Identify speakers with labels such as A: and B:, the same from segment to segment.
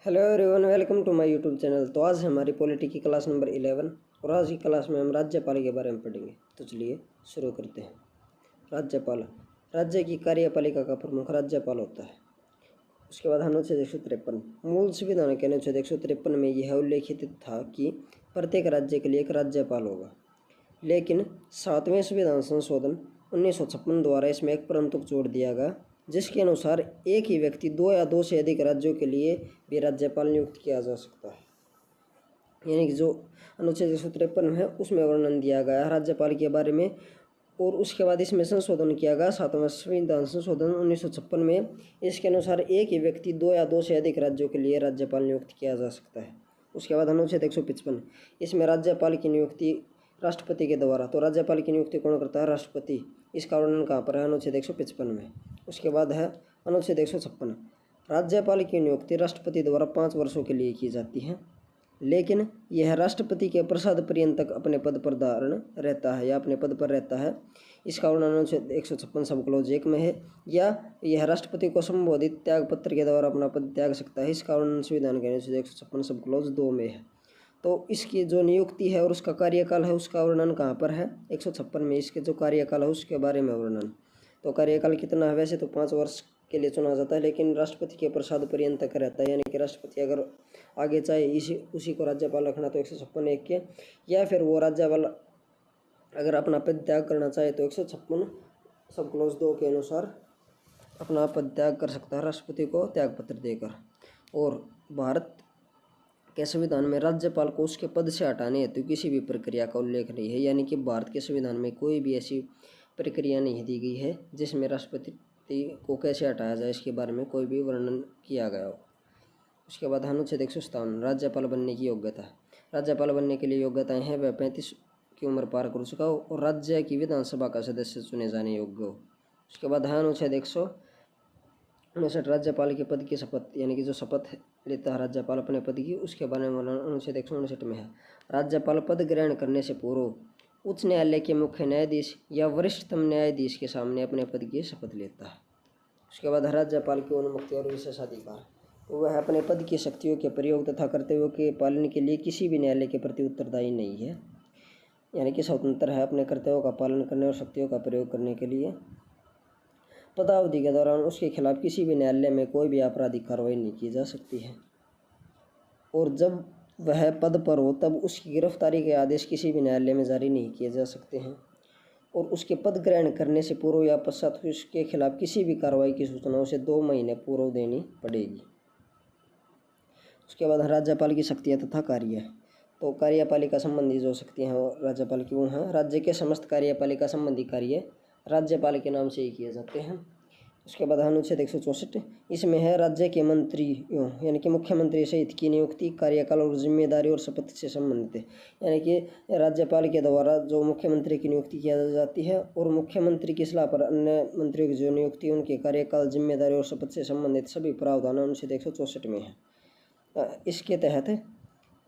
A: Hello everyone, welcome to my YouTube channel. तो आज हमारी पॉलिटी की क्लास नंबर 11 और आज की क्लास में हम राज्यपाल के बारे में पढ़ेंगे। तो चलिए शुरू करते हैं। राज्यपाल राज्य की कार्यपालिका का प्रमुख राज्यपाल होता है। उसके बाद अनुच्छेद 153 मूल संविधान के अनुच्छेद 153 में यह उल्लेखित था कि प्रत्येक राज्य के लिए एक राज्यपाल होगा, लेकिन 7वें संविधान संशोधन 1956 द्वारा इसमें एक परंतु जोड़ दिया गया, जिसके अनुसार एक ही व्यक्ति दो या दो से अधिक राज्यों के लिए भी राज्यपाल नियुक्त किया जा सकता है। यानी कि जो अनुच्छेद 153 है उसमें वर्णन दिया गया है राज्यपाल के बारे में, और उसके बाद इसमें संशोधन किया गया 7वां संविधान संशोधन 1956 में। इसके अनुसार एक ही व्यक्ति दो या दो से अधिक राज्यों के लिए राज्यपाल नियुक्त किया जा सकता है। उसके बाद अनुच्छेद 155 इसमें राज्यपाल की नियुक्ति राष्ट्रपति के द्वारा। तो राज्यपाल की नियुक्ति कौन करता है? राष्ट्रपति। इसका वर्णन कहाँ पर है? अनुच्छेद 155 में। उसके बाद है अनुच्छेद 156 राज्यपाल की नियुक्ति राष्ट्रपति द्वारा 5 वर्षों के लिए की जाती है, लेकिन यह राष्ट्रपति के प्रसाद पर्यंत तक अपने पद पर धारण रहता है या अपने पद पर रहता है। इसका वर्णन अनुच्छेद 156 सब क्लॉज 1 में है। या यह राष्ट्रपति को संबोधित त्याग पत्र के द्वारा अपना पद त्याग सकता है। इसका वर्णन संविधान के अनुच्छेद 156 सब क्लॉज 2 में है। तो इसकी जो नियुक्ति है और उसका कार्यकाल है उसका वर्णन कहाँ पर है? 156 में। इसके जो कार्यकाल है उसके बारे में वर्णन। तो कार्यकाल कितना है? वैसे तो 5 वर्ष के लिए चुना जाता है, लेकिन राष्ट्रपति के प्रसाद पर्यंत तक रहता है। यानी कि राष्ट्रपति अगर आगे चाहे उसी को राज्यपाल रखना तो 156 के, या फिर वो राज्यपाल अगर अपना पद त्याग करना चाहे तो 156 सब क्लॉज 2 के अनुसार अपना पद त्याग कर सकता है राष्ट्रपति को त्याग पत्र देकर। और भारत के संविधान में राज्यपाल को उसके पद से हटाने हेतु किसी भी प्रक्रिया का उल्लेख नहीं है। यानी कि भारत के संविधान में कोई भी ऐसी प्रक्रिया नहीं दी गई है जिसमें राष्ट्रपति को कैसे हटाया जाए इसके बारे में कोई भी वर्णन किया गया हो। उसके बाद अनुच्छेद 157 राज्यपाल बनने की योग्यता। राज्यपाल बनने के लिए योग्यताएं हैं वह 35 की उम्र पार कर चुका हो और राज्य की विधानसभा का सदस्य चुने जाने योग्य हो। उसके बाद है अनुच्छेद 159 राज्यपाल के पद की शपथ। यानी कि जो शपथ लेता है राज्यपाल अपने पद की, उसके बारे में अनुच्छेद 159 में है। राज्यपाल पद ग्रहण करने से पूर्व उच्च न्यायालय के मुख्य न्यायाधीश या वरिष्ठतम न्यायाधीश के सामने अपने पद की शपथ लेता है। उसके बाद राज्यपाल की उन्मुक्ति और विशेषाधिकार। तो वह अपने पद की शक्तियों के प्रयोग तथा कर्तव्यों के पालन के लिए किसी भी न्यायालय के प्रति उत्तरदायी नहीं है। यानी कि स्वतंत्र है अपने कर्तव्यों का पालन करने और शक्तियों का प्रयोग करने के लिए। पदावधि के दौरान उसके खिलाफ किसी भी न्यायालय में कोई भी आपराधिक कार्रवाई नहीं की जा सकती है, और जब वह पद पर हो तब उसकी गिरफ्तारी के आदेश किसी भी न्यायालय में जारी नहीं किए जा सकते हैं, और उसके पद ग्रहण करने से पूर्व या पश्चात उसके खिलाफ किसी भी कार्रवाई की सूचना उसे 2 महीने पूर्व देनी पड़ेगी। उसके बाद राज्यपाल की शक्तियाँ तथा कार्य। तो कार्यपालिका संबंधी जो शक्तियाँ हैं राज्यपाल की वो हैं, राज्य के समस्त कार्यपालिका संबंधी कार्य राज्यपाल के नाम से ही किए जाते हैं। उसके बाद अनुच्छेद 164 इसमें है राज्य के मंत्रियों यानी कि मुख्यमंत्री सहित की नियुक्ति कार्यकाल और जिम्मेदारी और शपथ से संबंधित है। यानी कि राज्यपाल के द्वारा जो मुख्यमंत्री की नियुक्ति की जाती है और मुख्यमंत्री की सलाह पर अन्य मंत्रियों की जो नियुक्ति उनके कार्यकाल, जिम्मेदारी और शपथ से संबंधित सभी प्रावधान अनुच्छेद 164 में है। इसके तहत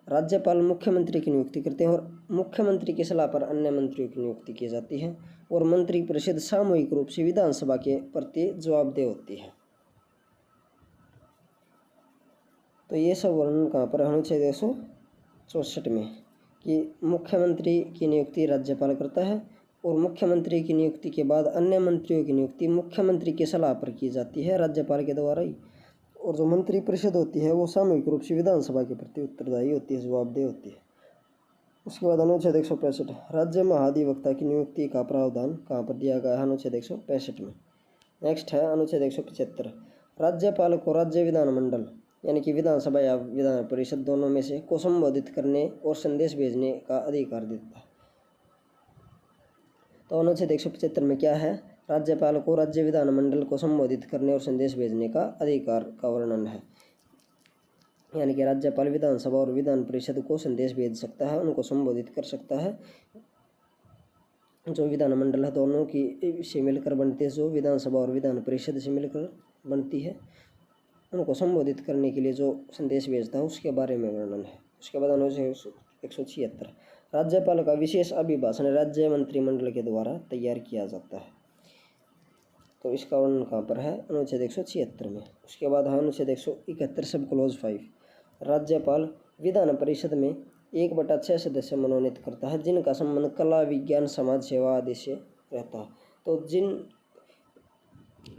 A: राज्यपाल मुख्यमंत्री की नियुक्ति करते हैं और मुख्यमंत्री की सलाह पर अन्य मंत्रियों की नियुक्ति की जाती है, और मंत्रिपरिषद सामूहिक रूप से विधानसभा के प्रति जवाबदेह होती है। तो ये सब वर्णन कहाँ पर? अनुच्छेद 164 में कि मुख्यमंत्री की नियुक्ति राज्यपाल करता है और मुख्यमंत्री की नियुक्ति के बाद अन्य मंत्रियों की नियुक्ति मुख्यमंत्री की सलाह पर की जाती है राज्यपाल के द्वारा ही। और जो मंत्रिपरिषद होती है वो सामूहिक रूप से विधानसभा के प्रति उत्तरदायी होती है, जवाबदेह होती है। उसके बाद अनुच्छेद 165 राज्य महाधिवक्ता की नियुक्ति का प्रावधान कहाँ पर दिया गया है? अनुच्छेद 165 में। नेक्स्ट है अनुच्छेद 175 राज्यपाल को राज्य विधानमंडल यानी कि विधानसभा या विधान परिषद दोनों में से को संबोधित करने और संदेश भेजने का अधिकार देता है। तो अनुच्छेद 175 में क्या है? राज्यपाल को राज्य विधानमंडल को संबोधित करने और संदेश भेजने का अधिकार का वर्णन है। यानी कि राज्यपाल विधानसभा और विधान परिषद को संदेश भेज सकता है, उनको संबोधित कर सकता है। जो विधानमंडल है दोनों की से मिलकर बनती है, जो विधानसभा और विधान परिषद से मिलकर बनती है, उनको संबोधित करने के लिए जो संदेश भेजता है उसके बारे में वर्णन है। उसके बाद अनुच्छेद 176 राज्यपाल का विशेष अभिभाषण राज्य मंत्रिमंडल के द्वारा तैयार किया जाता है। तो इसका वर्णन कहाँ पर है? अनुच्छेद 176 में। उसके बाद है अनुच्छेद 171 सब क्लॉज 5 राज्यपाल विधान परिषद में 1/6 सदस्य मनोनीत करता है जिनका संबंध कला, विज्ञान, समाज सेवा आदि से रहता है। तो जिन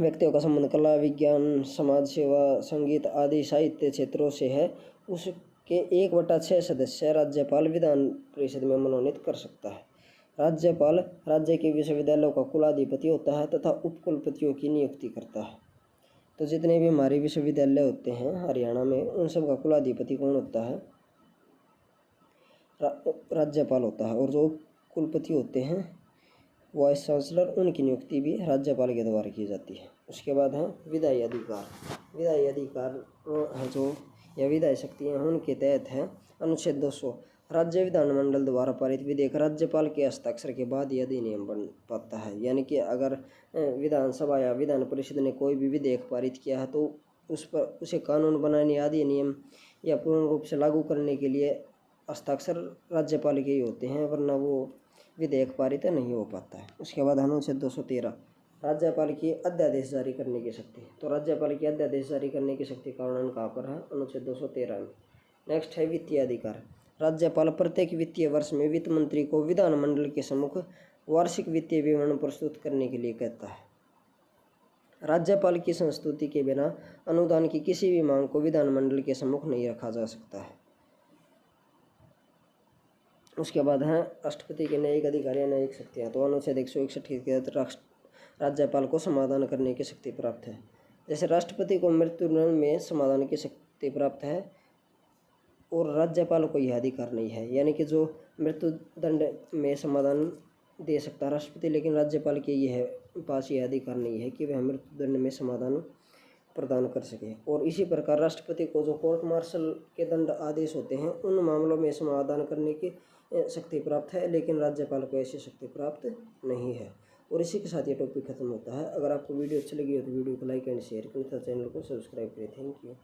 A: व्यक्तियों का संबंध कला, विज्ञान, समाज सेवा, संगीत आदि साहित्य क्षेत्रों से है, उसके 1/6 सदस्य राज्यपाल विधान परिषद में मनोनीत कर सकता है। राज्यपाल राज्य के विश्वविद्यालयों का कुलाधिपति होता है तथा उपकुलपतियों की नियुक्ति करता है। तो जितने भी हमारे विश्वविद्यालय होते हैं हरियाणा में, उन सब का कुलाधिपति कौन होता है? राज्यपाल होता है। और जो कुलपति होते हैं वाइस चांसलर, उनकी नियुक्ति भी राज्यपाल के द्वारा की जाती है। उसके बाद है विधायी अधिकार। विधायी अधिकार है जो या विधायी शक्तियाँ हैं, उनके तहत है अनुच्छेद 200, राज्य विधानमंडल द्वारा पारित विधेयक राज्यपाल के हस्ताक्षर के बाद यह अधिनियम बन पाता है। यानी कि अगर विधानसभा या विधान परिषद ने कोई भी विधेयक पारित किया है तो उस पर उसे कानून बनाने, अधिनियम या पूर्ण रूप से लागू करने के लिए हस्ताक्षर राज्यपाल के ही होते हैं, वरना वो विधेयक पारित नहीं हो पाता है। उसके बाद अनुच्छेद 213, राज्यपाल की अध्यादेश जारी करने की शक्ति। तो राज्यपाल की अध्यादेश जारी करने की शक्ति का वर्णन कहाँ पर है? अनुच्छेद 213 में। नेक्स्ट है वित्तीय अधिकार। राज्यपाल प्रत्येक वित्तीय वर्ष में वित्त मंत्री को विधानमंडल के सम्मुख वार्षिक वित्तीय विवरण प्रस्तुत करने के लिए कहता है। राज्यपाल की संस्तुति के बिना अनुदान की किसी भी मांग को विधानमंडल के सम्मुख नहीं रखा जा सकता है। उसके बाद है राष्ट्रपति के न्यायिक अधिकार या न्यायिक शक्तियाँ। तो अनुच्छेद 161 के तहत राज्यपाल को समाधान करने की शक्ति प्राप्त है। जैसे राष्ट्रपति को मृत्युदंड में समाधान की शक्ति प्राप्त है और राज्यपाल को यह अधिकार नहीं है। यानी कि जो मृत्युदंड में समाधान दे सकता है राष्ट्रपति, लेकिन राज्यपाल के यह पास यह अधिकार नहीं है कि वह मृत्युदंड में समाधान प्रदान कर सके। और इसी प्रकार राष्ट्रपति को जो कोर्ट मार्शल के दंड आदेश होते हैं उन मामलों में समाधान करने की शक्ति प्राप्त है, लेकिन राज्यपाल को ऐसी शक्ति प्राप्त नहीं है। और इसी के साथ ये टॉपिक खत्म होता है। अगर आपको वीडियो अच्छी लगी हो तो वीडियो को लाइक एंड शेयर करें तथा चैनल को सब्सक्राइब करें। Thank you.